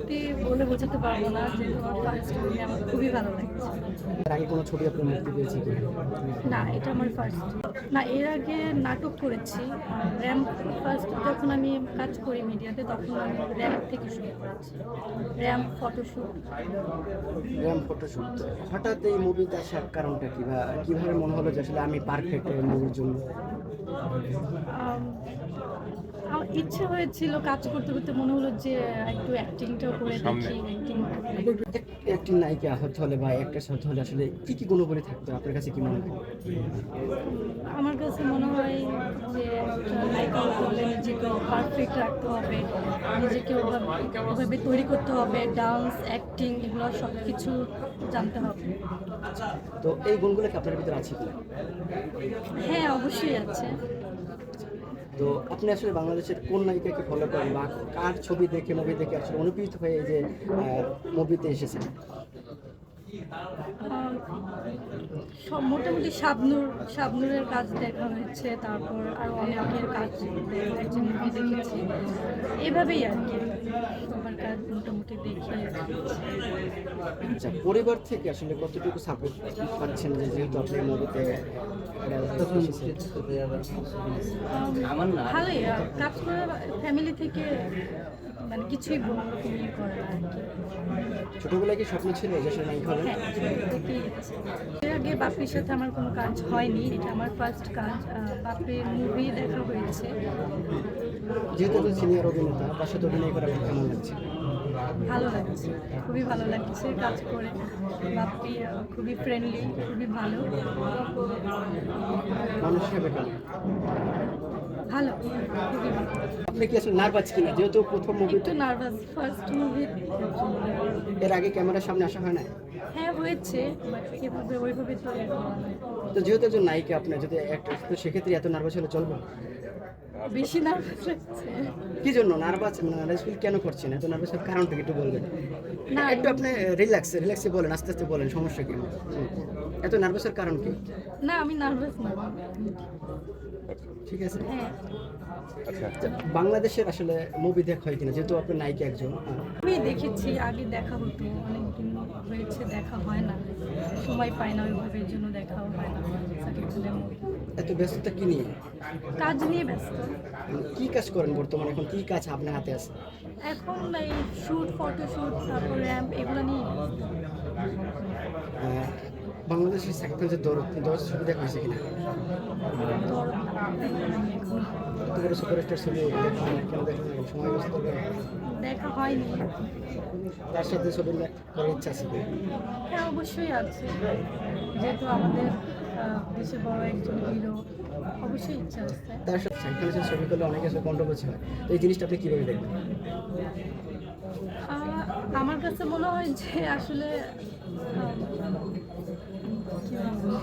অনুভূতি বলে বোঝাতে পারবো না, যেহেতু আমার ফার্স্ট মুভি আমার খুবই ভালো লাগছে। এর আগে কোনো ছবি আপনি মুক্তি পেয়েছে কিনা? না, এটা আমার ফার্স্ট। না, এর আগে নাটক করেছি। র্যাম্প ফার্স্ট যখন আমি কাজ করি মিডিয়াতে, তখন আমি র্যাম্প থেকে শুরু করেছি। Ramp photoshoot. RAM photoshoot. হঠাৎ এই মুভিতে আসার কারণটা কি, বা কিভাবে মনে হলো যে আসলে আমি পারফেক্ট এই মুভির জন্য? আমার ইচ্ছে হয়েছিল, কাজ করতে করতে মনে হলো যে একটু অ্যাক্টিংটাও করে দেখি। একটি নায়িকা হতে হলে বা একটা হতে হলে আসলে কি কি গুণাবলী থাকতো আপনার কাছে কি মনে হয়? আমার কাছে মনে হয় যে একটা নায়িকা হতে হলে নিজেকে পারফেক্ট রাখতে হবে, নিজেকে ওভাবে তৈরি করতে হবে, ডান্স, অ্যাক্টিং এগুলো সব কিছু জানতে হবে। তো এই গুণগুলো কি আপনার ভিতরে আছে কিনা? হ্যাঁ, অবশ্যই আছে। তো আপনি আসলে বাংলাদেশের কোন নায়িকাকে ফলো করেন, বা কার ছবি দেখে মুভি দেখে আসলে অনুপ্রেরিত হয়ে এই যে মুভিতে এসেছেন? সব মোটামুটি শাবনূরের কাজ দেখা হয়েছে, তারপর আরও অনেকের কাজ দেখেছি, মুভি দেখেছি, এভাবেই আর কি সবার কাজ মোটামুটি দেখে। আচ্ছা, পরিবার থেকে আসলে কতটুকু সাপোর্ট পাচ্ছেন, যে যেহেতু আপনি মুভিতে ভালোই কাজ করে, ফ্যামিলি থেকে মানে কিছুই ইয়ে করে না আর কি। ছোটবেলায় কি স্বপ্ন ছিল যে আসলে নায়িকা হবেন? হ্যাঁ, ছোট থেকেই আছে। এর আগে বাপির সাথে আমার কোনো কাজ হয়নি, এটা আমার ফার্স্ট কাজ। বাপির মুভি দেখা হয়েছে। যেহেতু একজন সিনিয়র অভিনেতা, তার সাথে অভিনয় করা আপনার কেমন লাগছে? ভালো লাগছে, খুবই ভালো লাগছে কাজ করে। বাপি খুবই ফ্রেন্ডলি, খুবই ভালো। মানুষ হিসেবে কেমন? ভালো, খুবই ভালো। আপনি কি আসলে নার্ভাস কিনা, যেহেতু প্রথম মুভি? একটু নার্ভাস, ফার্স্ট মুভি। এর আগে ক্যামেরার সামনে আসা হয় না? হ্যাঁ, হয়েছে, বাট এভাবে ওইভাবে তো তো যেহেতু একজন নায়িকা, আপনার যদি একটা, তো সেক্ষেত্রে এত নার্ভাস হলে চলবে? বেশি নার্ভাস লাগছে। কি জন্য নার্ভাস ফিল কেন করছেন? এত নার্ভাস হওয়ার কারণটা কি একটু বলবেন? না, একটু আপনি রিল্যাক্সে বলেন, আস্তে আস্তে বলেন, সমস্যা কি? এত নার্ভাসের কারণ কি? না, আমি নার্ভাস না। ঠিক আছে। হ্যাঁ, আচ্ছা, বাংলাদেশের আসলে মুভি দেখা হয় কিনা, যেহেতু আপনি নায়িকা একজন? আমি দেখেছি, আগে দেখা হতো, অনেকদিন হয়েছে দেখা হয় না, সময় পাই না ওইভাবে, এর জন্য দেখাও হয় না সাকিব খানের movie। এত ব্যস্ততা কি নিয়ে? কাজ নিয়ে ব্যস্ত কি কাজ করেন বর্তমানে, এখন কি কাজ আপনার হাতে আছে? এখন, এই শুট, ফটোশুট, তারপর র্যাম্প, এগুলো নিয়ে। বাংলাদেশের সাকিব খানের যে দরদ ছবি দেখা হয়েছে কিনা? দরদ দেখি এখন। এত বড় সুপারস্টার ছবি দেখা হয় না, কেন দেখা হয় না? সময় ব্যস্ত হবে। দেখা হয়নি। তার সাথে ছবি করার ইচ্ছা আছে কিনা? হ্যাঁ, অবশ্যই আছে, যেহেতু আমাদের দেশের বড় একজন হিরো, অবশ্যই ইচ্ছা আছে। তার সাথে সাকিব খানের সাথে ছবি করলে অনেক কিছু কন্ট্রোভার্সি হয়, তো এই জিনিসটা আপনি কীভাবে দেখবেন? আমার কাছে মনে হয় যে আসলে কি বলবো,